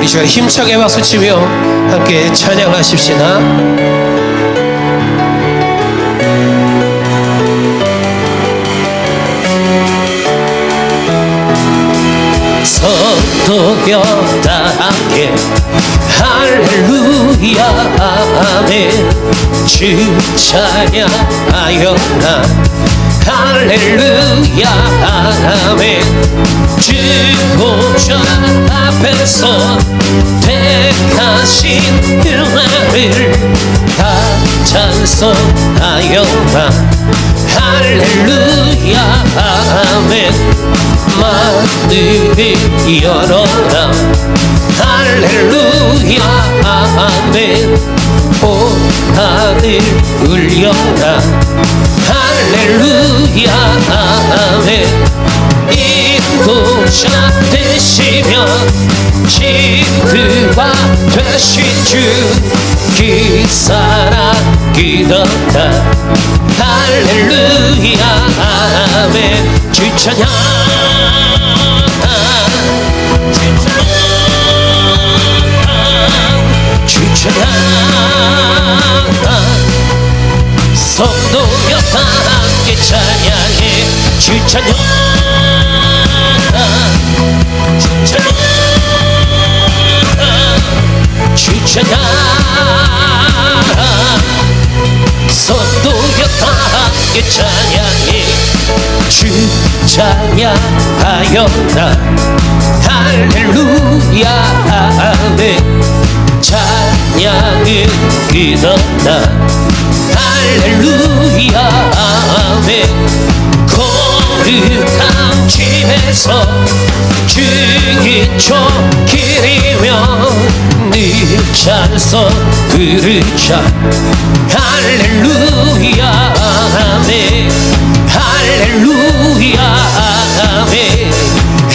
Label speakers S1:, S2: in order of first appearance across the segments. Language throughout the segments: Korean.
S1: 시간 힘차게 박수치며 함께 찬양하십시다. 성도여 다 함께 할렐루야 아멘. 주 찬양하여라 할렐루야 아멘. 주 보좌 앞에서 택하신 은혜를 다 찬송하여라 할렐루야 아멘. 마늘을 열어라 할렐루야 아멘. 온 하늘 울려라 할렐루야 아멘. 인도자 되시며 치유가 되신 주 기사라 기도다 할렐루야 아멘. 주 찬양 주 찬양 성도여 다 함께 찬양해 주 찬양 주 찬양 성도여 다 함께 찬양해 주 찬양하여라 할렐루야 아멘. 찬양은 끝없다 할렐루야 아멘. 거룩한 집에서 주기초 기리며 늘 찬송 부르자 할렐루야 아멘. 할렐루야 아멘.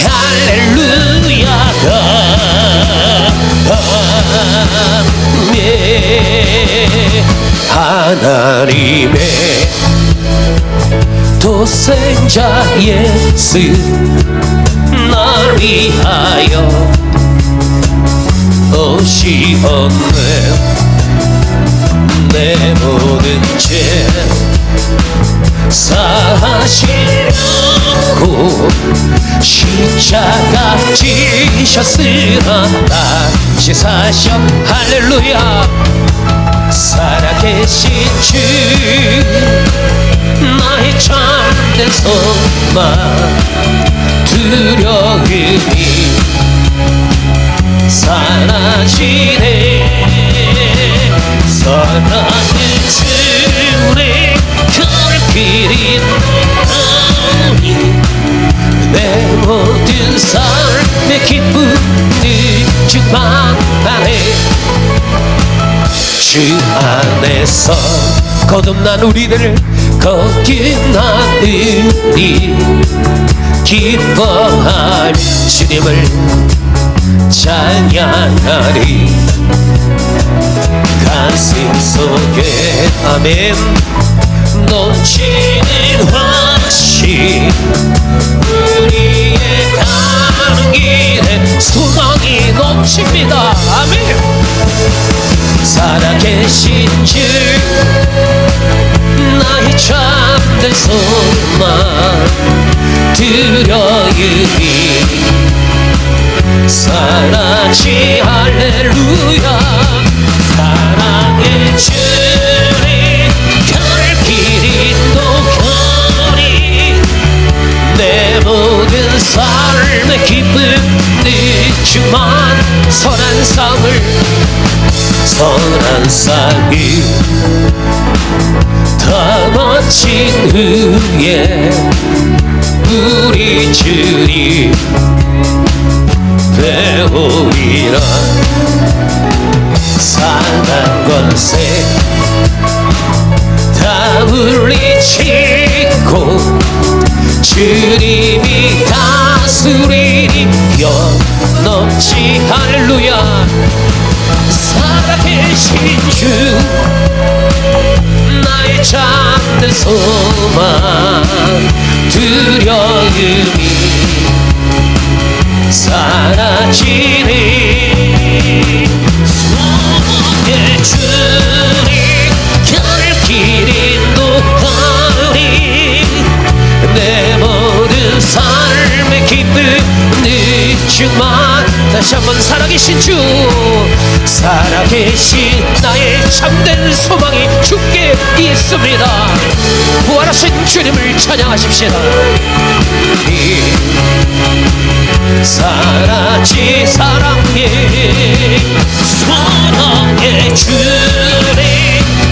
S1: 할렐루야 아멘. 하나님의 독생자 예수 날 위하여 오시었네. 내 모든 죄 사하시려고 십자가 지셨으나 다시 사셔 할렐루야. 살아계신 주 나의 참된 소망 두려움이 사라지네. 사랑의 주님 결길이 내 모든 삶의 기쁨을 주만 안에 주 안에서 거듭난 우리들을 거듭나으리 기뻐할 주님을 찬양하리. 가슴 속에 아멘 넘치는 화시 우리의 가는 길에 소망이 넘칩니다. 아멘. 살아계신 주 나의 참된 소망 두려움이 사라지 할렐루야. 사랑의 주님 결길이 녹으니 내 모든 삶의 기쁨 네 주만 선한 삶을 다 마친 후에 우리 주님 배우리라. 사단 권세 다 물리치고 주님이 다스리니 영넘치 할렐루야. 살아계신 주 나의 참된 소망 두려움이 사라지니 주님 갈 길이 노하오니 내 모든 삶의 기쁨 늦지만 다시 한번 살아계신 주 살아계신 나의 참된 소망이 주께 있습니다. 부활하신 주님을 찬양하십시다. 사랑의 주님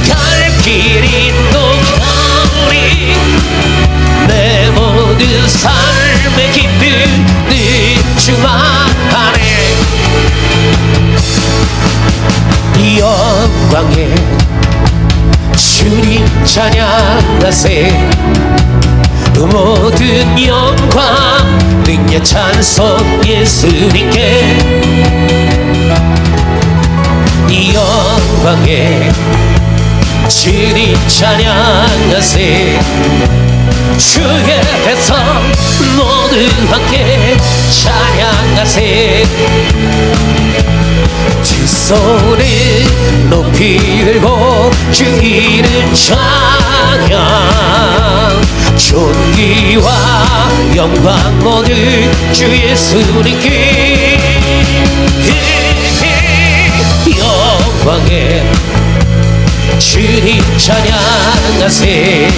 S1: 갈 길이 노하오니 내 모든 삶의 기쁨 늦지만하네 영광의 주님 찬양하세 모든 영광 능력 찬송 예수님께 영광의 주님 찬양하세 주의 백성 모두 함께 찬양하세 두 손을 높이 들고 주 이름 찬양 존귀와 영광 모두 주 예수님께 영광의 주님 찬양하세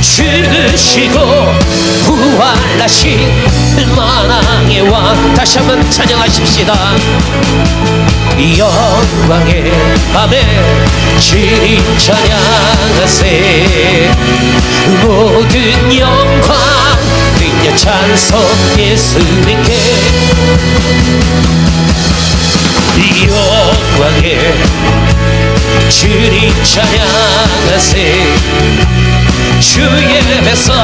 S1: 죽으시고 부활하신 만왕의 왕 다시 한번 찬양하십시다. 영광의 아멘 주님 찬양하세 모든 영광 능력 찬송 예수님께 영광의 주님 찬양하세 주의 백성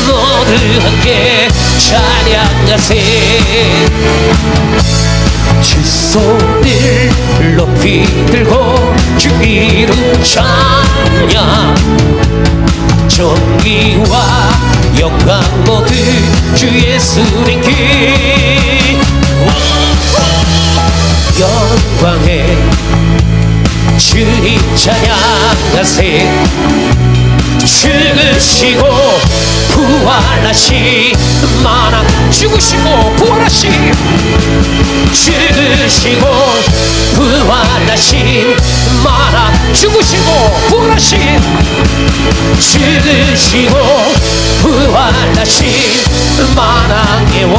S1: 모두 함께 찬양하세 주 손을 높이 들고 주 이름 찬양 존귀와 영광 모두 주 예수님께 영광의 주님 찬양하세 죽으시고 부활하신 만왕 죽으시고 부활하신 죽으시고 부활하신 만왕 죽으시고 부활하신 죽으시고 부활하신 만왕의 왕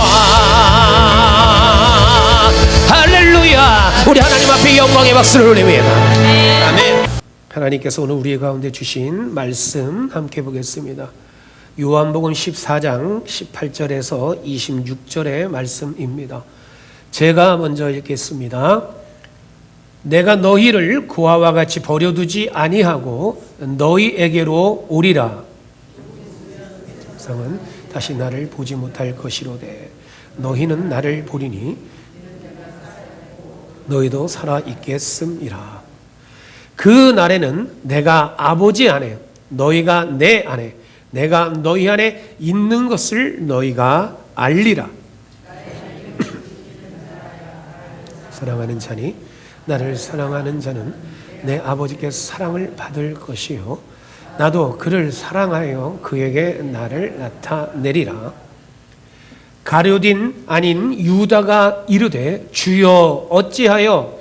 S1: 할렐루야. 우리 하나님 앞에 영광의 박수를 올립니다. 아멘. 하나님께서 오늘 우리 가운데 주신 말씀 함께 보겠습니다. 요한복음 14장 18절에서 26절의 말씀입니다. 제가 먼저 읽겠습니다. 내가 너희를 그와 같이 버려두지 아니하고 너희에게로 오리라. 세상은 다시 나를 보지 못할 것이로되 너희는 나를 보리니 너희도 살아 있겠음이라. 그 날에는 내가 아버지 안에 너희가 내 안에 내가 너희 안에 있는 것을 너희가 알리라. 사랑하는 자니 나를 사랑하는 자는 내 아버지께 사랑을 받을 것이요 나도 그를 사랑하여 그에게 나를 나타내리라. 가룟 아닌 유다가 이르되 주여 어찌하여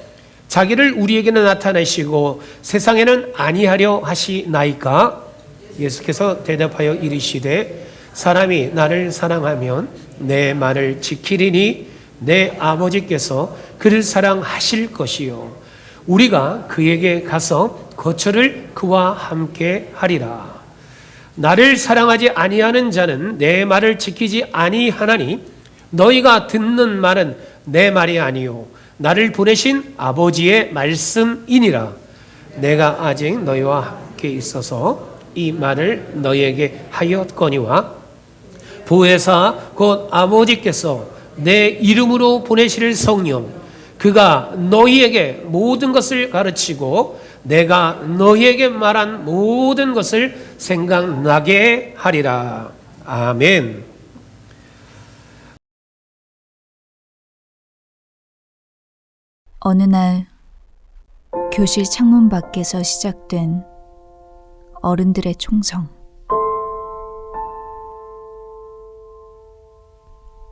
S1: 자기를 우리에게는 나타내시고 세상에는 아니하려 하시나이까? 예수께서 대답하여 이르시되 사람이 나를 사랑하면 내 말을 지키리니 내 아버지께서 그를 사랑하실 것이요 우리가 그에게 가서 거처를 그와 함께 하리라. 나를 사랑하지 아니하는 자는 내 말을 지키지 아니하나니 너희가 듣는 말은 내 말이 아니요 나를 보내신 아버지의 말씀이니라. 내가 아직 너희와 함께 있어서 이 말을 너희에게 하였거니와 보혜사 곧 아버지께서 내 이름으로 보내실 성령 그가 너희에게 모든 것을 가르치고 내가 너희에게 말한 모든 것을 생각나게 하리라. 아멘.
S2: 어느 날 교실 창문 밖에서 시작된 어른들의 총성.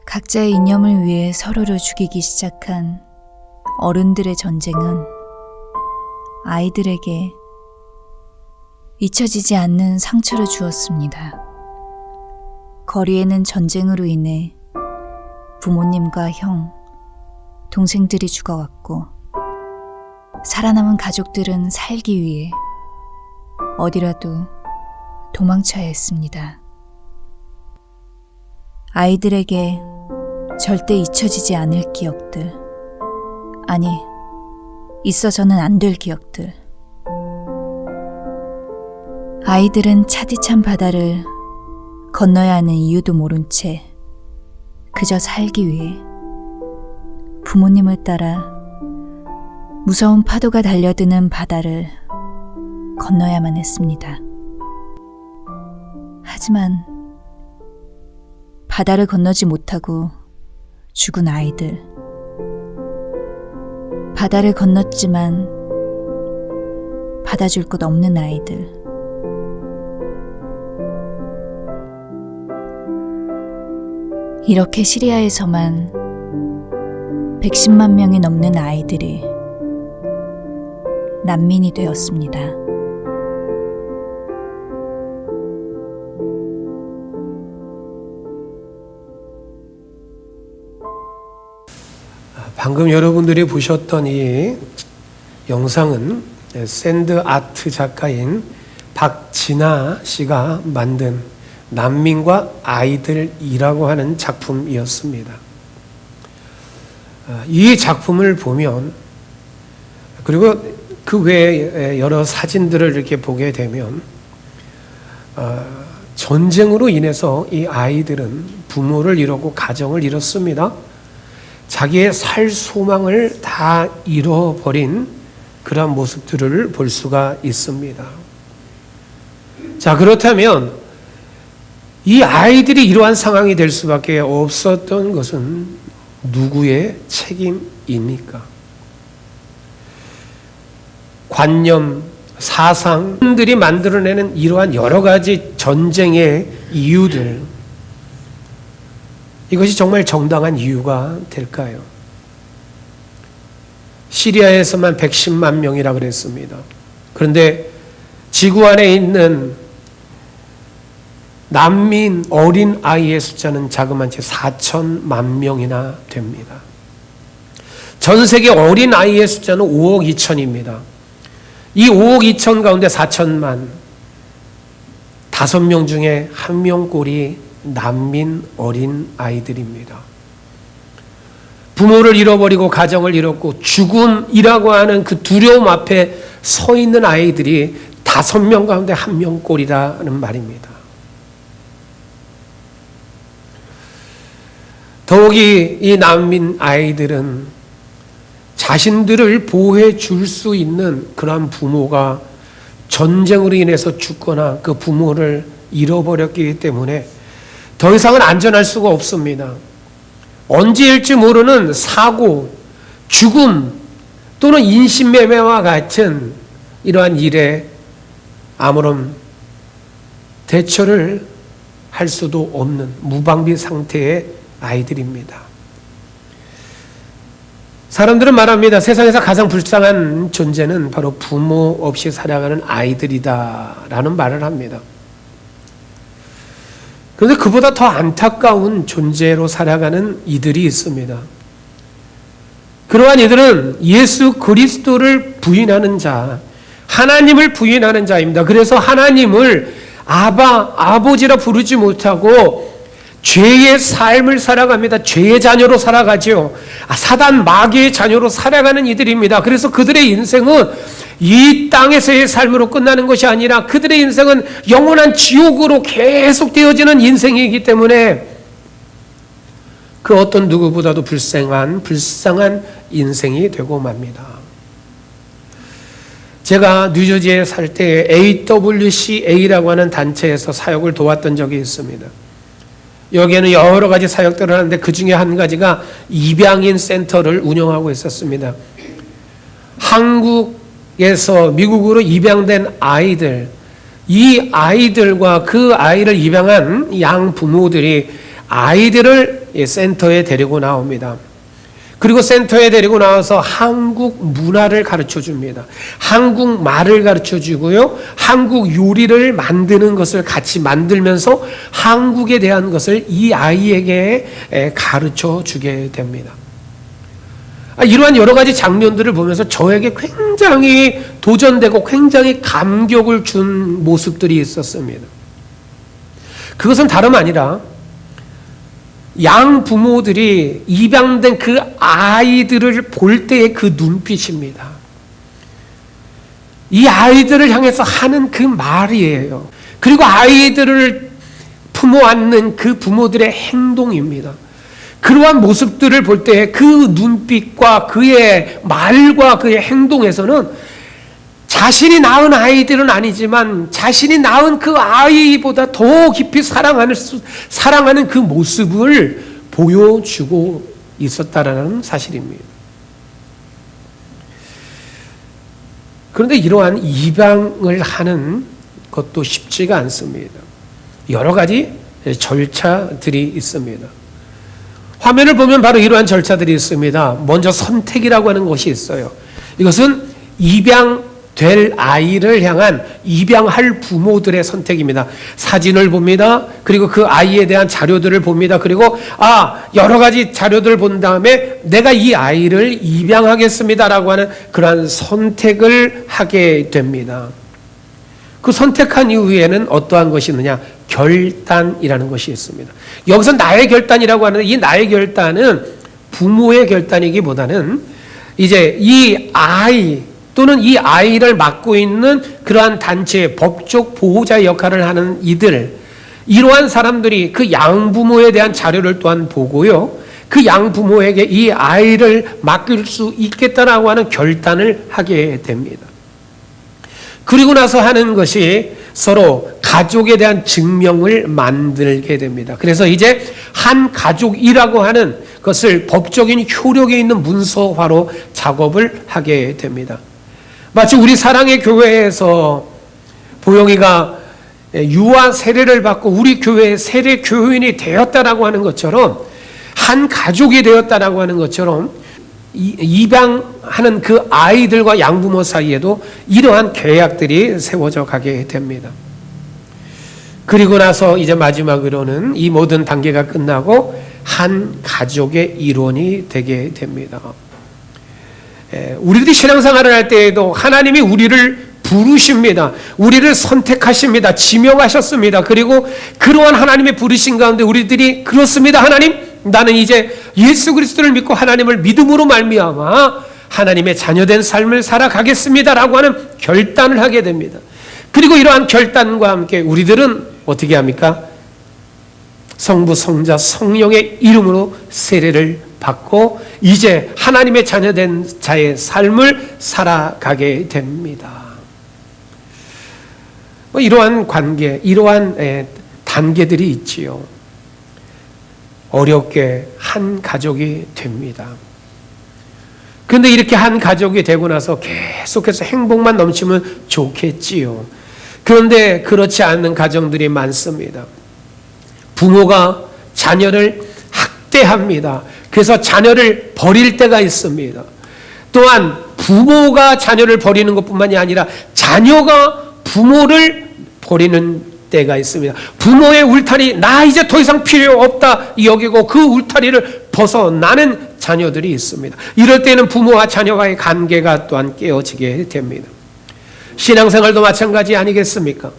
S2: 각자의 이념을 위해 서로를 죽이기 시작한 어른들의 전쟁은 아이들에게 잊혀지지 않는 상처를 주었습니다. 거리에는 전쟁으로 인해 부모님과 형, 동생들이 죽어갔고 살아남은 가족들은 살기 위해 어디라도 도망쳐야 했습니다. 아이들에게 절대 잊혀지지 않을 기억들, 아니, 있어서는 안 될 기억들. 아이들은 차디찬 바다를 건너야 하는 이유도 모른 채 그저 살기 위해 부모님을 따라 무서운 파도가 달려드는 바다를 건너야만 했습니다. 하지만 바다를 건너지 못하고 죽은 아이들, 바다를 건넜지만 받아줄 곳 없는 아이들, 이렇게 시리아에서만 110만 명이 넘는 아이들이 난민이 되었습니다.
S1: 방금 여러분들이 보셨던 이 영상은 샌드 아트 작가인 박진아 씨가 만든 난민과 아이들이라고 하는 작품이었습니다. 이 작품을 보면, 그리고 그 외에 여러 사진들을 이렇게 보게 되면 전쟁으로 인해서 이 아이들은 부모를 잃었고 가정을 잃었습니다. 자기의 살 소망을 다 잃어버린 그런 모습들을 볼 수가 있습니다. 자, 그렇다면 이 아이들이 이러한 상황이 될 수밖에 없었던 것은 누구의 책임입니까? 관념, 사상들이 만들어내는 이러한 여러 가지 전쟁의 이유들, 이것이 정말 정당한 이유가 될까요? 시리아에서만 110만 명이라 그랬습니다. 그런데 지구 안에 있는 난민 어린 아이의 숫자는 자그마한 채 4천만 명이나 됩니다. 전 세계 어린 아이의 숫자는 5억 2천입니다. 이 5억 2천 가운데 4천만, 5명 중에 1명꼴이 난민 어린 아이들입니다. 부모를 잃어버리고 가정을 잃었고 죽음이라고 하는 그 두려움 앞에 서 있는 아이들이 5명 가운데 1명꼴이라는 말입니다. 더욱이 이 난민 아이들은 자신들을 보호해 줄 수 있는 그런 부모가 전쟁으로 인해서 죽거나 그 부모를 잃어버렸기 때문에 더 이상은 안전할 수가 없습니다. 언제일지 모르는 사고, 죽음 또는 인신매매와 같은 이러한 일에 아무런 대처를 할 수도 없는 무방비 상태의 아이들입니다. 사람들은 말합니다. 세상에서 가장 불쌍한 존재는 바로 부모 없이 살아가는 아이들이다라는 말을 합니다. 그런데 그보다 더 안타까운 존재로 살아가는 이들이 있습니다. 그러한 이들은 예수 그리스도를 부인하는 자, 하나님을 부인하는 자입니다. 그래서 하나님을 아버지라 부르지 못하고 죄의 삶을 살아갑니다. 죄의 자녀로 살아가죠. 사단 마귀의 자녀로 살아가는 이들입니다. 그래서 그들의 인생은 이 땅에서의 삶으로 끝나는 것이 아니라 그들의 인생은 영원한 지옥으로 계속 되어지는 인생이기 때문에 그 어떤 누구보다도 불쌍한 인생이 되고 맙니다. 제가 뉴저지에 살 때 AWCA라고 하는 단체에서 사역을 도왔던 적이 있습니다. 여기에는 여러 가지 사역들을 하는데 그 중에 한 가지가 입양인 센터를 운영하고 있었습니다. 한국 미국에서 미국으로 입양된 아이들, 이 아이들과 그 아이를 입양한 양 부모들이 아이들을 센터에 데리고 나옵니다. 그리고 센터에 데리고 나와서 한국 문화를 가르쳐 줍니다. 한국 말을 가르쳐 주고요. 한국 요리를 만드는 것을 같이 만들면서 한국에 대한 것을 이 아이에게 가르쳐 주게 됩니다. 이러한 여러 가지 장면들을 보면서 저에게 굉장히 도전되고 굉장히 감격을 준 모습들이 있었습니다. 그것은 다름 아니라 양 부모들이 입양된 그 아이들을 볼 때의 그 눈빛입니다. 이 아이들을 향해서 하는 그 말이에요. 그리고 아이들을 품어 안는 그 부모들의 행동입니다. 그러한 모습들을 볼 때 그 눈빛과 그의 말과 그의 행동에서는 자신이 낳은 아이들은 아니지만 자신이 낳은 그 아이보다 더 깊이 사랑하는 그 모습을 보여주고 있었다라는 사실입니다. 그런데 이러한 입양을 하는 것도 쉽지가 않습니다. 여러 가지 절차들이 있습니다. 화면을 보면 바로 이러한 절차들이 있습니다. 먼저 선택이라고 하는 것이 있어요. 이것은 입양될 아이를 향한 입양할 부모들의 선택입니다. 사진을 봅니다. 그리고 그 아이에 대한 자료들을 봅니다. 그리고 여러 가지 자료들을 본 다음에 내가 이 아이를 입양하겠습니다라고 하는 그러한 선택을 하게 됩니다. 그 선택한 이후에는 어떠한 것이 있느냐? 결단이라는 것이 있습니다. 여기서 나의 결단이라고 하는 이 나의 결단은 부모의 결단이기보다는 이제 이 아이 또는 이 아이를 맡고 있는 그러한 단체의 법적 보호자의 역할을 하는 이러한 사람들이 그 양부모에 대한 자료를 또한 보고요. 그 양부모에게 이 아이를 맡길 수 있겠다라고 하는 결단을 하게 됩니다. 그리고 나서 하는 것이 서로 가족에 대한 증명을 만들게 됩니다. 그래서 이제 한 가족이라고 하는 것을 법적인 효력이 있는 문서화로 작업을 하게 됩니다. 마치 우리 사랑의 교회에서 보영이가 유아 세례를 받고 우리 교회의 세례 교인이 되었다라고 하는 것처럼 한 가족이 되었다라고 하는 것처럼 입양하는 그 아이들과 양부모 사이에도 이러한 계약들이 세워져 가게 됩니다. 그리고 나서 이제 마지막으로는 이 모든 단계가 끝나고 한 가족의 일원이 되게 됩니다. 우리들이 신앙생활을 할 때에도 하나님이 우리를 부르십니다. 우리를 선택하십니다. 지명하셨습니다. 그리고 그러한 하나님의 부르신 가운데 우리들이 그렇습니다. 하나님, 나는 이제 예수 그리스도를 믿고 하나님을 믿음으로 말미암아 하나님의 자녀된 삶을 살아가겠습니다라고 하는 결단을 하게 됩니다. 그리고 이러한 결단과 함께 우리들은 어떻게 합니까? 성부, 성자, 성령의 이름으로 세례를 받고 이제 하나님의 자녀된 자의 삶을 살아가게 됩니다. 이러한 관계, 이러한 단계들이 있지요. 어렵게 한 가족이 됩니다. 그런데 이렇게 한 가족이 되고 나서 계속해서 행복만 넘치면 좋겠지요. 그런데 그렇지 않는 가정들이 많습니다. 부모가 자녀를 학대합니다. 그래서 자녀를 버릴 때가 있습니다. 또한 부모가 자녀를 버리는 것뿐만이 아니라 자녀가 부모를 버리는 때가 있습니다. 부모의 울타리, 나 이제 더 이상 필요 없다 여기고 그 울타리를 벗어나는 자녀들이 있습니다. 이럴 때는 부모와 자녀와의 관계가 또한 깨어지게 됩니다. 신앙생활도 마찬가지 아니겠습니까?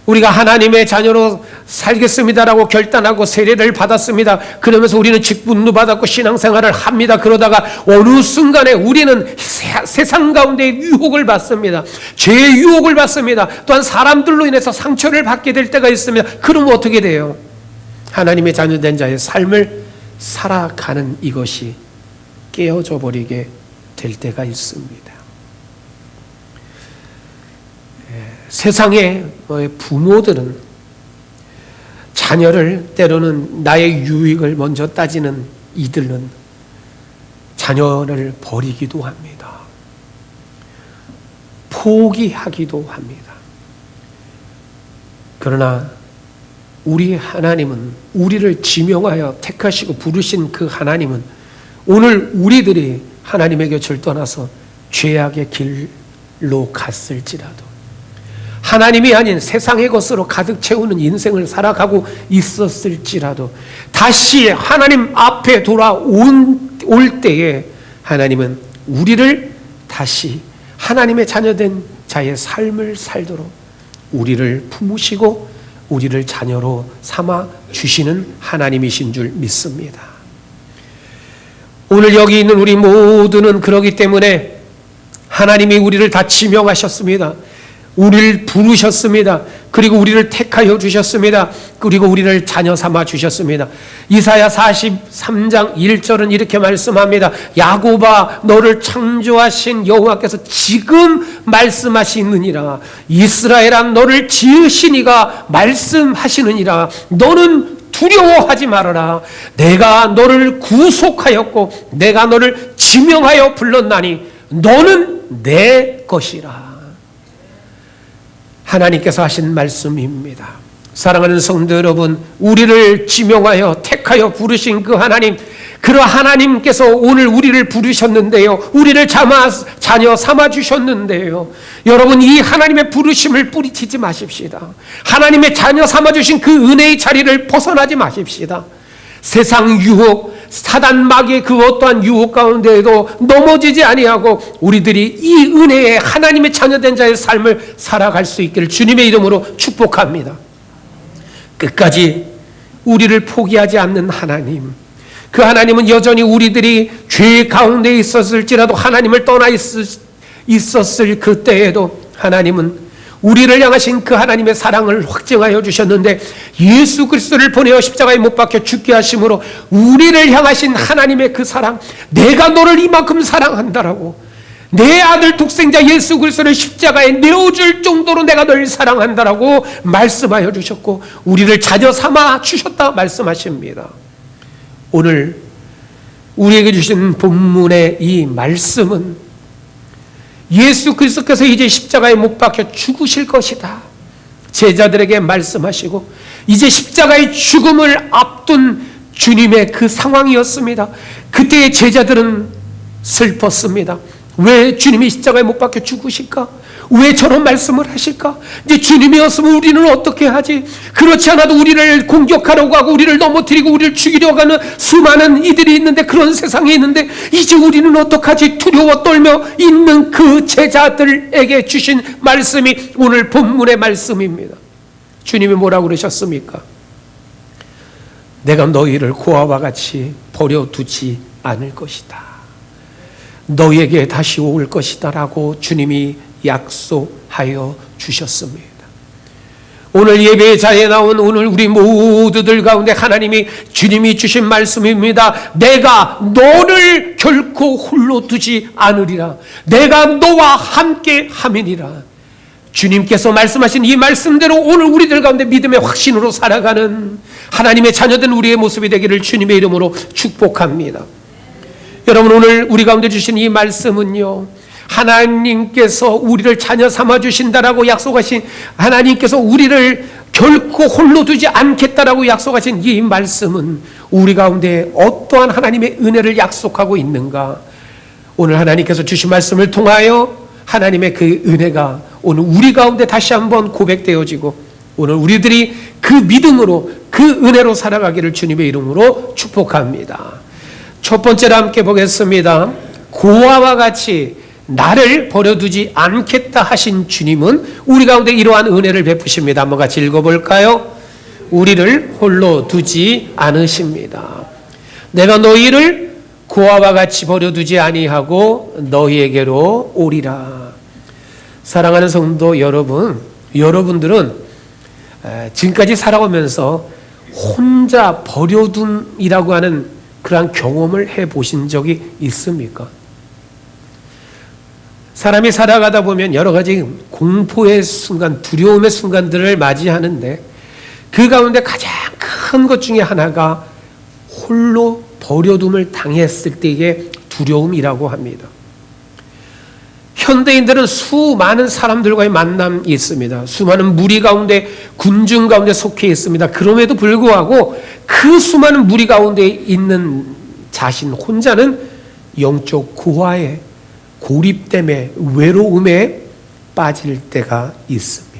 S1: 우리가 하나님의 자녀로 살겠습니다라고 결단하고 세례를 받았습니다. 그러면서 우리는 직분도 받았고 신앙생활을 합니다. 그러다가 어느 순간에 우리는 세상 가운데 유혹을 받습니다. 죄의 유혹을 받습니다. 또한 사람들로 인해서 상처를 받게 될 때가 있습니다. 그러면 어떻게 돼요? 하나님의 자녀된 자의 삶을 살아가는 이것이 깨어져 버리게 될 때가 있습니다. 세상의 부모들은 자녀를 때로는 나의 유익을 먼저 따지는 이들은 자녀를 버리기도 합니다. 포기하기도 합니다. 그러나 우리 하나님은, 우리를 지명하여 택하시고 부르신 그 하나님은 오늘 우리들이 하나님의 곁을 떠나서 죄악의 길로 갔을지라도, 하나님이 아닌 세상의 것으로 가득 채우는 인생을 살아가고 있었을지라도 다시 하나님 앞에 돌아올 때에 하나님은 우리를 다시 하나님의 자녀된 자의 삶을 살도록 우리를 품으시고 우리를 자녀로 삼아 주시는 하나님이신 줄 믿습니다. 오늘 여기 있는 우리 모두는 그러기 때문에 하나님이 우리를 다 지명하셨습니다. 우리를 부르셨습니다. 그리고 우리를 택하여 주셨습니다. 그리고 우리를 자녀 삼아 주셨습니다. 이사야 43장 1절은 이렇게 말씀합니다. 야곱아, 너를 창조하신 여호와께서 지금 말씀하시느니라. 이스라엘아, 너를 지으신 이가 말씀하시느니라. 너는 두려워하지 말아라. 내가 너를 구속하였고 내가 너를 지명하여 불렀나니 너는 내 것이라. 하나님께서 하신 말씀입니다. 사랑하는 성도 여러분, 우리를 지명하여 택하여 부르신 그 하나님, 그 하나님께서 오늘 우리를 부르셨는데요, 우리를 자녀 삼아 주셨는데요, 여러분 이 하나님의 부르심을 뿌리치지 마십시다. 하나님의 자녀 삼아 주신 그 은혜의 자리를 벗어나지 마십시다. 세상 유혹, 사단 마귀의 그 어떠한 유혹 가운데에도 넘어지지 아니하고 우리들이 이 은혜의 하나님의 자녀된 자의 삶을 살아갈 수 있기를 주님의 이름으로 축복합니다. 끝까지 우리를 포기하지 않는 하나님, 그 하나님은 여전히 우리들이 죄 가운데 있었을지라도 하나님을 떠나 있었을 그때에도 하나님은 우리를 향하신 그 하나님의 사랑을 확증하여 주셨는데, 예수 그리스도를 보내어 십자가에 못 박혀 죽게 하심으로 우리를 향하신 하나님의 그 사랑, 내가 너를 이만큼 사랑한다라고, 내 아들 독생자 예수 그리스도를 십자가에 내어줄 정도로 내가 널 사랑한다라고 말씀하여 주셨고 우리를 자녀 삼아 주셨다 말씀하십니다. 오늘 우리에게 주신 본문의 이 말씀은 예수 그리스도께서 이제 십자가에 못 박혀 죽으실 것이다 제자들에게 말씀하시고, 이제 십자가의 죽음을 앞둔 주님의 그 상황이었습니다. 그때 제자들은 슬펐습니다. 왜 주님이 십자가에 못 박혀 죽으실까? 왜 저런 말씀을 하실까? 이제 주님이었으면 우리는 어떻게 하지? 그렇지 않아도 우리를 공격하려고 하고 우리를 넘어뜨리고 우리를 죽이려고 하는 수많은 이들이 있는데, 그런 세상에 있는데 이제 우리는 어떡하지? 두려워 떨며 있는 그 제자들에게 주신 말씀이 오늘 본문의 말씀입니다. 주님이 뭐라고 그러셨습니까? 내가 너희를 고아와 같이 버려두지 않을 것이다. 너희에게 다시 올 것이다 라고 주님이 약속하여 주셨습니다. 오늘 예배의 자리에 나온 오늘 우리 모두들 가운데 하나님이, 주님이 주신 말씀입니다. 내가 너를 결코 홀로 두지 않으리라. 내가 너와 함께 함이니라. 주님께서 말씀하신 이 말씀대로 오늘 우리들 가운데 믿음의 확신으로 살아가는 하나님의 자녀된 우리의 모습이 되기를 주님의 이름으로 축복합니다. 여러분, 오늘 우리 가운데 주신 이 말씀은요, 하나님께서 우리를 자녀 삼아 주신다라고 약속하신, 하나님께서 우리를 결코 홀로 두지 않겠다라고 약속하신 이 말씀은 우리 가운데 어떠한 하나님의 은혜를 약속하고 있는가? 오늘 하나님께서 주신 말씀을 통하여 하나님의 그 은혜가 오늘 우리 가운데 다시 한번 고백되어지고, 오늘 우리들이 그 믿음으로, 그 은혜로 살아가기를 주님의 이름으로 축복합니다. 첫 번째로 함께 보겠습니다. 고아와 같이 나를 버려두지 않겠다 하신 주님은 우리 가운데 이러한 은혜를 베푸십니다. 한번 같이 읽어볼까요? 우리를 홀로 두지 않으십니다. 내가 너희를 고아와 같이 버려두지 아니하고 너희에게로 오리라. 사랑하는 성도 여러분, 여러분들은 지금까지 살아오면서 혼자 버려둠이라고 하는 그러한 경험을 해보신 적이 있습니까? 사람이 살아가다 보면 여러 가지 공포의 순간, 두려움의 순간들을 맞이하는데, 그 가운데 가장 큰 것 중에 하나가 홀로 버려둠을 당했을 때의 두려움이라고 합니다. 현대인들은 수많은 사람들과의 만남이 있습니다. 수많은 무리 가운데, 군중 가운데 속해 있습니다. 그럼에도 불구하고 그 수많은 무리 가운데 있는 자신 혼자는 영적 고아에, 고립됨에, 외로움에 빠질 때가 있습니다.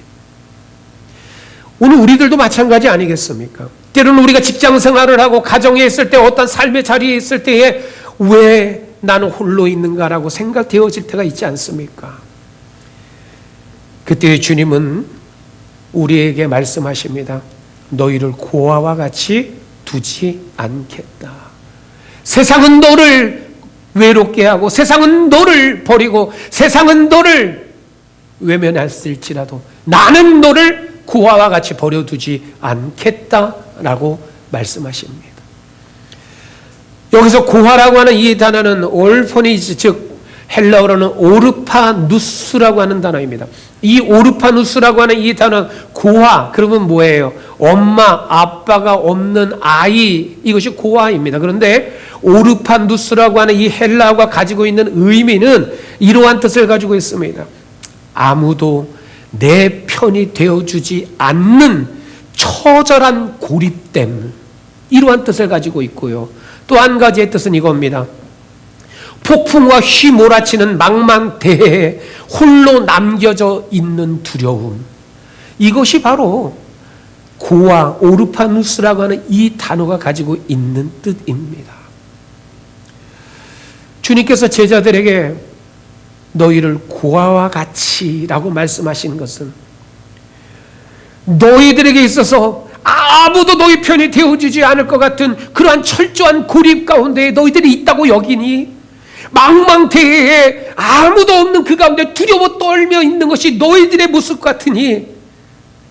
S1: 오늘 우리들도 마찬가지 아니겠습니까? 때로는 우리가 직장 생활을 하고 가정에 있을 때, 어떤 삶의 자리에 있을 때에 왜 나는 홀로 있는가라고 생각되어질 때가 있지 않습니까? 그때 주님은 우리에게 말씀하십니다. 너희를 고아와 같이 두지 않겠다. 세상은 너를 외롭게 하고, 세상은 너를 버리고, 세상은 너를 외면했을지라도 나는 너를 고아와 같이 버려두지 않겠다라고 말씀하십니다. 여기서 고아라고 하는 이 단어는 올포니즈, 즉 헬라어로는 오르파누스라고 하는 단어입니다. 이 오르파누스라고 하는 이 단어, 고아, 그러면 뭐예요? 엄마, 아빠가 없는 아이, 이것이 고아입니다. 그런데 오르파누스라고 하는 이 헬라어가 가지고 있는 의미는 이러한 뜻을 가지고 있습니다. 아무도 내 편이 되어주지 않는 처절한 고립됨, 이러한 뜻을 가지고 있고요. 또 한 가지의 뜻은 이겁니다. 폭풍과 휘몰아치는 망망대해에 홀로 남겨져 있는 두려움. 이것이 바로 고아, 오르파누스라고 하는 이 단어가 가지고 있는 뜻입니다. 주님께서 제자들에게 너희를 고아와 같이라고 말씀하시는 것은 너희들에게 있어서 아무도 너희 편이 되어주지 않을 것 같은 그러한 철저한 고립 가운데 너희들이 있다고 여기니, 망망대해에 아무도 없는 그 가운데 두려워 떨며 있는 것이 너희들의 모습 같으니,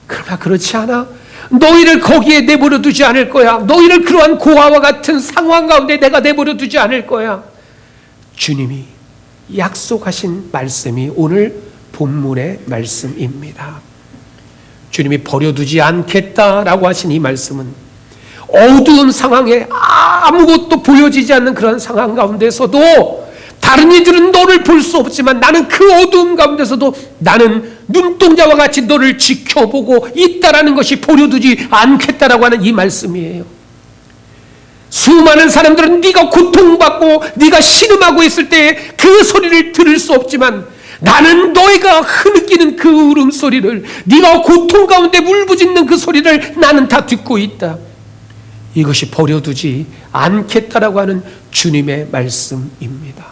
S1: 그러나 그렇지 않아. 너희를 거기에 내버려 두지 않을 거야. 너희를 그러한 고아와 같은 상황 가운데 내가 내버려 두지 않을 거야. 주님이 약속하신 말씀이 오늘 본문의 말씀입니다. 주님이 버려두지 않겠다라고 하신 이 말씀은 어두운 상황에 아무것도 보여지지 않는 그런 상황 가운데서도 다른 이들은 너를 볼 수 없지만 나는 그 어두운 가운데서도 나는 눈동자와 같이 너를 지켜보고 있다라는 것이 버려두지 않겠다라고 하는 이 말씀이에요. 수많은 사람들은 네가 고통받고 네가 신음하고 있을 때 그 소리를 들을 수 없지만 나는 너희가 흐느끼는 그 울음소리를, 네가 고통 가운데 울부짖는 그 소리를 나는 다 듣고 있다. 이것이 버려두지 않겠다라고 하는 주님의 말씀입니다.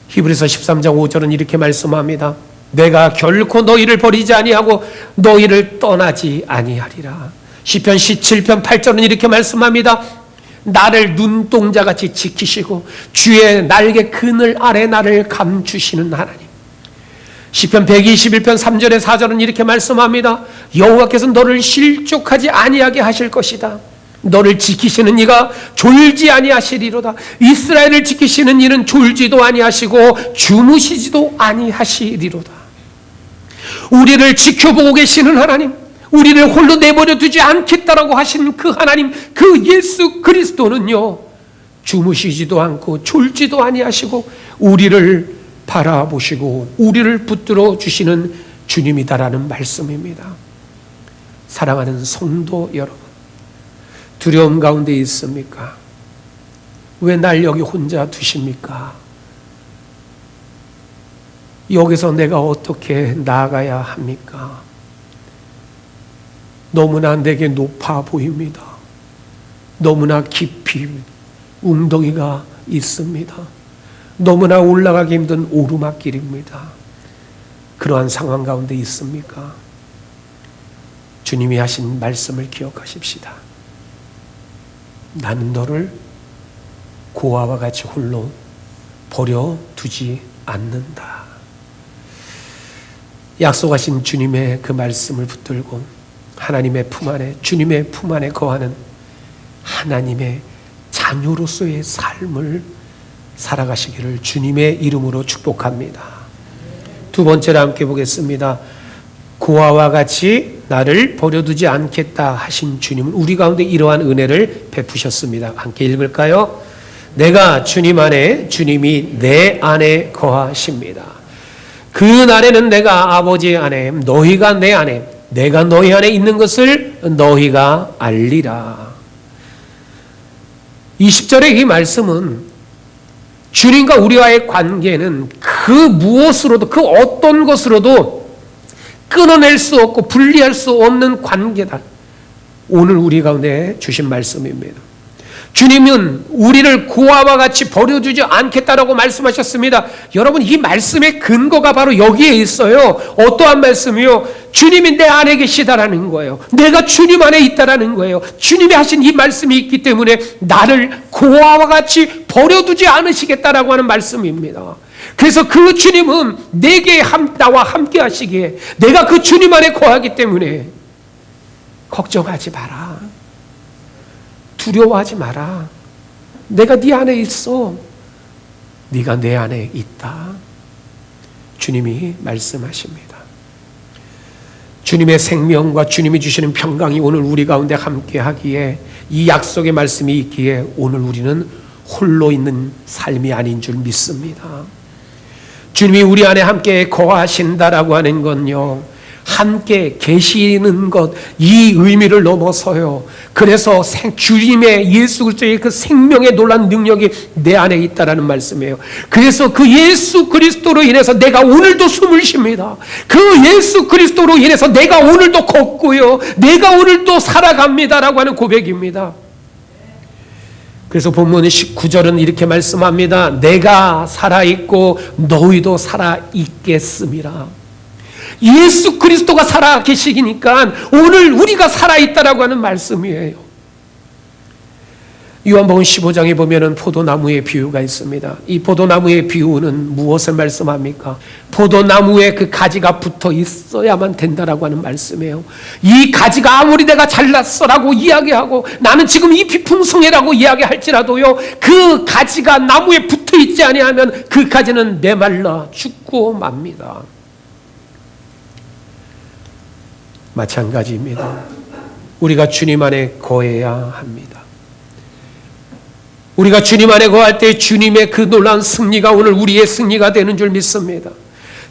S1: 히브리서 13장 5절은 이렇게 말씀합니다. 내가 결코 너희를 버리지 아니하고 너희를 떠나지 아니하리라. 시편 17편 8절은 이렇게 말씀합니다. 나를 눈동자같이 지키시고 주의 날개 그늘 아래 나를 감추시는 하나님. 시편 121편 3절에 4절은 이렇게 말씀합니다. 여호와께서 너를 실족하지 아니하게 하실 것이다. 너를 지키시는 이가 졸지 아니하시리로다. 이스라엘을 지키시는 이는 졸지도 아니하시고 주무시지도 아니하시리로다. 우리를 지켜보고 계시는 하나님, 우리를 홀로 내버려 두지 않겠다라고 하신 그 하나님, 그 예수 그리스도는요, 주무시지도 않고 졸지도 아니하시고 우리를 바라보시고 우리를 붙들어 주시는 주님이다라는 말씀입니다. 사랑하는 성도 여러분, 두려움 가운데 있습니까? 왜 날 여기 혼자 두십니까? 여기서 내가 어떻게 나아가야 합니까? 너무나 내게 높아 보입니다. 너무나 깊이 웅덩이가 있습니다. 너무나 올라가기 힘든 오르막길입니다. 그러한 상황 가운데 있습니까? 주님이 하신 말씀을 기억하십시다. 나는 너를 고아와 같이 홀로 버려두지 않는다. 약속하신 주님의 그 말씀을 붙들고 하나님의 품 안에, 주님의 품 안에 거하는 하나님의 자녀로서의 삶을 살아가시기를 주님의 이름으로 축복합니다. 두 번째로 함께 보겠습니다. 고아와 같이 나를 버려두지 않겠다 하신 주님은 우리 가운데 이러한 은혜를 베푸셨습니다. 함께 읽을까요? 내가 주님 안에, 주님이 내 안에 거하십니다. 그 날에는 내가 아버지 안에, 너희가 내 안에, 내가 너희 안에 있는 것을 너희가 알리라. 20절의 이 말씀은 주님과 우리와의 관계는 그 무엇으로도, 그 어떤 것으로도 끊어낼 수 없고 분리할 수 없는 관계다. 오늘 우리 가운데 주신 말씀입니다. 주님은 우리를 고아와 같이 버려두지 않겠다라고 말씀하셨습니다. 여러분, 이 말씀의 근거가 바로 여기에 있어요. 어떠한 말씀이요? 주님이 내 안에 계시다라는 거예요. 내가 주님 안에 있다라는 거예요. 주님이 하신 이 말씀이 있기 때문에 나를 고아와 같이 버려두지 않으시겠다라고 하는 말씀입니다. 그래서 그 주님은 나와 함께 하시기에, 내가 그 주님 안에 거하기 때문에 걱정하지 마라. 두려워하지 마라. 내가 네 안에 있어. 네가 내 안에 있다. 주님이 말씀하십니다. 주님의 생명과 주님이 주시는 평강이 오늘 우리 가운데 함께 하기에, 이 약속의 말씀이 있기에 오늘 우리는 홀로 있는 삶이 아닌 줄 믿습니다. 주님이 우리 안에 함께 거하신다라고 하는 건요, 함께 계시는 것, 이 의미를 넘어서요. 그래서 주님의 예수 그리스도의 그 생명의 놀라운 능력이 내 안에 있다라는 말씀이에요. 그래서 그 예수 그리스도로 인해서 내가 오늘도 숨을 쉽니다. 그 예수 그리스도로 인해서 내가 오늘도 걷고요, 내가 오늘도 살아갑니다라고 하는 고백입니다. 그래서 본문 19절은 이렇게 말씀합니다. 내가 살아있고 너희도 살아있겠음이라. 예수 그리스도가 살아 계시니까 오늘 우리가 살아있다라고 하는 말씀이에요. 요한복음 15장에 보면은 포도나무의 비유가 있습니다. 이 포도나무의 비유는 무엇을 말씀합니까? 포도나무에 그 가지가 붙어 있어야만 된다라고 하는 말씀이에요. 이 가지가 아무리 내가 잘났어라고 이야기하고 나는 지금 잎이 풍성해라고 이야기할지라도요, 그 가지가 나무에 붙어 있지 아니하면 그 가지는 메말라 죽고 맙니다. 마찬가지입니다. 우리가 주님 안에 거해야 합니다. 우리가 주님 안에 거할 때 주님의 그 놀라운 승리가 오늘 우리의 승리가 되는 줄 믿습니다.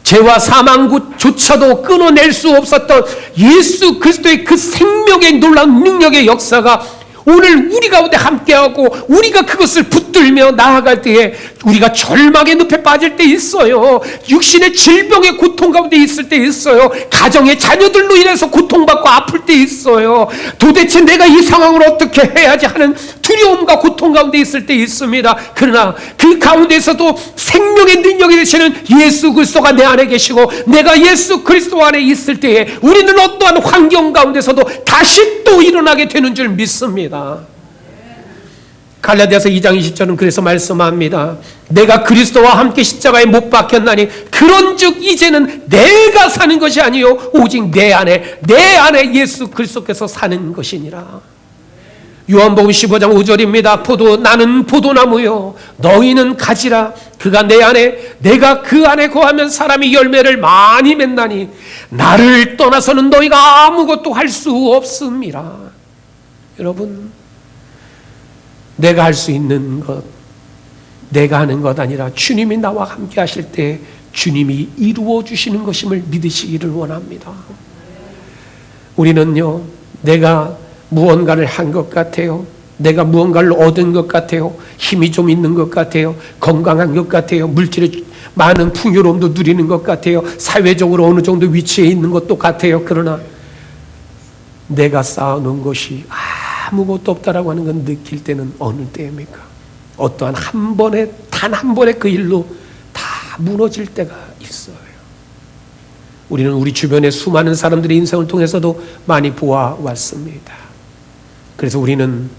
S1: 죄와 사망조차도 끊어낼 수 없었던 예수 그리스도의 그 생명의 놀라운 능력의 역사가 오늘 우리 가운데 함께하고 우리가 그것을 붙들며 나아갈 때에 우리가 절망의 늪에 빠질 때 있어요. 육신의 질병의 고통 가운데 있을 때 있어요. 가정의 자녀들로 인해서 고통받고 아플 때 있어요. 도대체 내가 이 상황을 어떻게 해야지 하는 두려움과 고통 가운데 있을 때 있습니다. 그러나 그 가운데서도 생명의 능력이 되시는 예수 그리스도가 내 안에 계시고 내가 예수 그리스도 안에 있을 때에 우리는 어떠한 환경 가운데서도 다시 또 일어나게 되는 줄 믿습니다. 갈라디아서 2장 20절은 그래서 말씀합니다. 내가 그리스도와 함께 십자가에 못 박혔나니 그런즉 이제는 내가 사는 것이 아니요 오직 내 안에 예수 그리스도께서 사는 것이니라. 요한복음 15장 5절입니다. 나는 포도나무요 너희는 가지라. 그가 내 안에 내가 그 안에 거하면 사람이 열매를 많이 맺나니 나를 떠나서는 너희가 아무것도 할 수 없음이라. 여러분, 내가 할 수 있는 것, 내가 하는 것 아니라 주님이 나와 함께 하실 때 주님이 이루어 주시는 것임을 믿으시기를 원합니다. 우리는요, 내가 무언가를 한 것 같아요. 내가 무언가를 얻은 것 같아요. 힘이 좀 있는 것 같아요. 건강한 것 같아요. 물질의 많은 풍요로움도 누리는 것 같아요. 사회적으로 어느 정도 위치에 있는 것도 같아요. 그러나 내가 쌓아놓은 것이 아무것도 없다라고 하는 건 느낄 때는 어느 때입니까? 어떠한 단 한 번의 그 일로 다 무너질 때가 있어요. 우리는 우리 주변의 수많은 사람들의 인생을 통해서도 많이 보아왔습니다. 그래서 우리는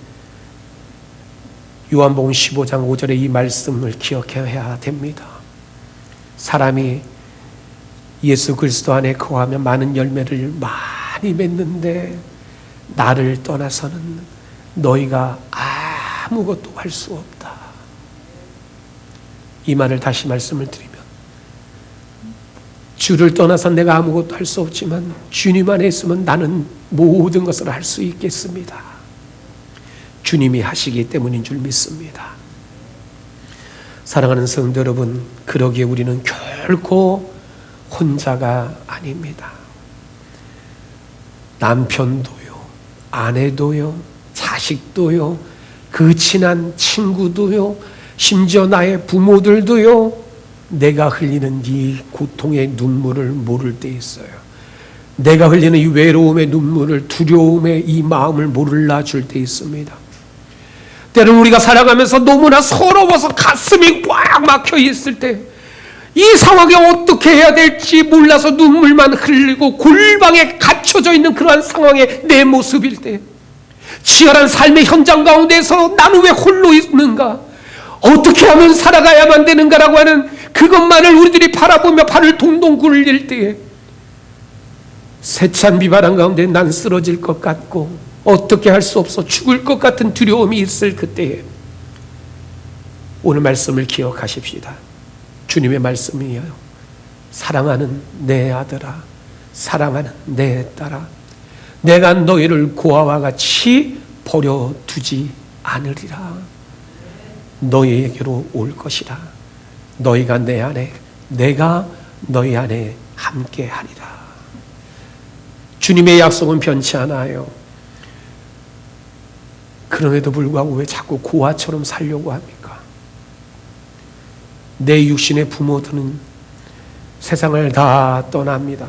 S1: 요한복음 15장 5절의 이 말씀을 기억해야 됩니다. 사람이 예수 그리스도 안에 거하면 많은 열매를 많이 맺는데 나를 떠나서는 너희가 아무것도 할 수 없다. 이 말을 다시 말씀을 드리면, 주를 떠나서 내가 아무것도 할 수 없지만 주님 안에 있으면 나는 모든 것을 할 수 있겠습니다. 주님이 하시기 때문인 줄 믿습니다. 사랑하는 성도 여러분, 그러기에 우리는 결코 혼자가 아닙니다. 남편도요, 아내도요, 자식도요, 그 친한 친구도요, 심지어 나의 부모들도요, 내가 흘리는 이 고통의 눈물을 모를 때 있어요. 내가 흘리는 이 외로움의 눈물을, 두려움의 이 마음을 몰라 줄 때 있습니다. 때로는 우리가 살아가면서 너무나 서러워서 가슴이 꽉 막혀 있을 때, 이 상황에 어떻게 해야 될지 몰라서 눈물만 흘리고 골방에 갇혀져 있는 그러한 상황의 내 모습일 때, 치열한 삶의 현장 가운데서 나는 왜 홀로 있는가? 어떻게 하면 살아가야만 되는가라고 하는 그것만을 우리들이 바라보며 발을 동동 굴릴 때에 세찬 비바람 가운데 난 쓰러질 것 같고 어떻게 할 수 없어 죽을 것 같은 두려움이 있을 그때에 오늘 말씀을 기억하십시다. 주님의 말씀이에요. 사랑하는 내 아들아, 사랑하는 내 딸아, 내가 너희를 고아와 같이 버려두지 않으리라. 너희에게로 올 것이라. 너희가 내 안에, 내가 너희 안에 함께하리라. 주님의 약속은 변치 않아요. 그럼에도 불구하고 왜 자꾸 고아처럼 살려고 합니까? 내 육신의 부모들은 세상을 다 떠납니다.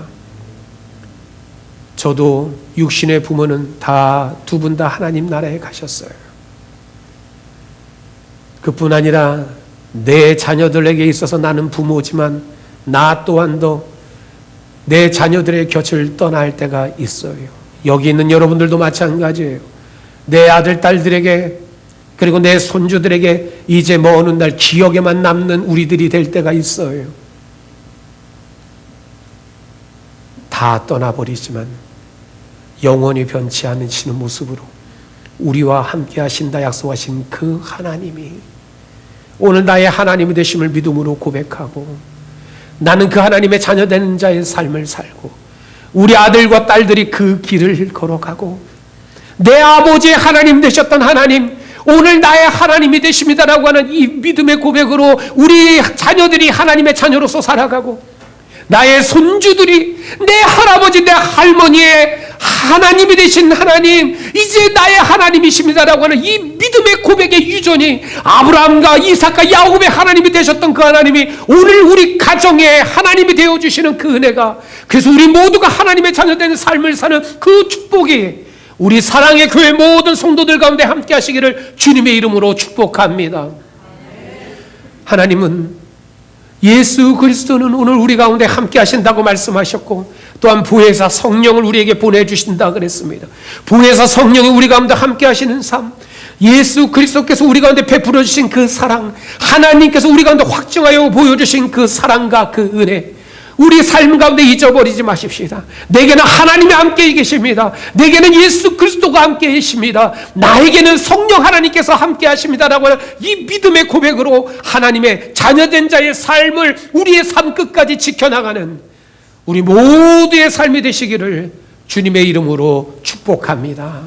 S1: 저도 육신의 부모는 다 두 분 다 하나님 나라에 가셨어요. 그뿐 아니라 내 자녀들에게 있어서 나는 부모지만 나 또한도 내 자녀들의 곁을 떠날 때가 있어요. 여기 있는 여러분들도 마찬가지예요. 내 아들, 딸들에게 그리고 내 손주들에게 이제 먼 날 기억에만 남는 우리들이 될 때가 있어요. 다 떠나버리지만 영원히 변치 않으시는 모습으로 우리와 함께 하신다 약속하신 그 하나님이 오늘 나의 하나님이 되심을 믿음으로 고백하고 나는 그 하나님의 자녀 되는 자의 삶을 살고 우리 아들과 딸들이 그 길을 걸어가고 내 아버지의 하나님 되셨던 하나님 오늘 나의 하나님이 되십니다라고 하는 이 믿음의 고백으로 우리 자녀들이 하나님의 자녀로서 살아가고 나의 손주들이 내 할아버지 내 할머니의 하나님이 되신 하나님 이제 나의 하나님이십니다라고 하는 이 믿음의 고백의 유전이 아브라함과 이삭과 야곱의 하나님이 되셨던 그 하나님이 오늘 우리 가정의 하나님이 되어주시는 그 은혜가 그래서 우리 모두가 하나님의 자녀된 삶을 사는 그 축복이 우리 사랑의 교회 모든 성도들 가운데 함께 하시기를 주님의 이름으로 축복합니다. 하나님은 예수 그리스도는 오늘 우리 가운데 함께 하신다고 말씀하셨고 또한 보혜사 성령을 우리에게 보내주신다 그랬습니다. 보혜사 성령이 우리 가운데 함께 하시는 삶 예수 그리스도께서 우리 가운데 베풀어 주신 그 사랑 하나님께서 우리 가운데 확증하여 보여주신 그 사랑과 그 은혜 우리 삶 가운데 잊어버리지 마십시다. 내게는 하나님이 함께 계십니다. 내게는 예수 그리스도가 함께 계십니다. 나에게는 성령 하나님께서 함께 하십니다라고 하는 이 믿음의 고백으로 하나님의 자녀된 자의 삶을 우리의 삶 끝까지 지켜나가는 우리 모두의 삶이 되시기를 주님의 이름으로 축복합니다.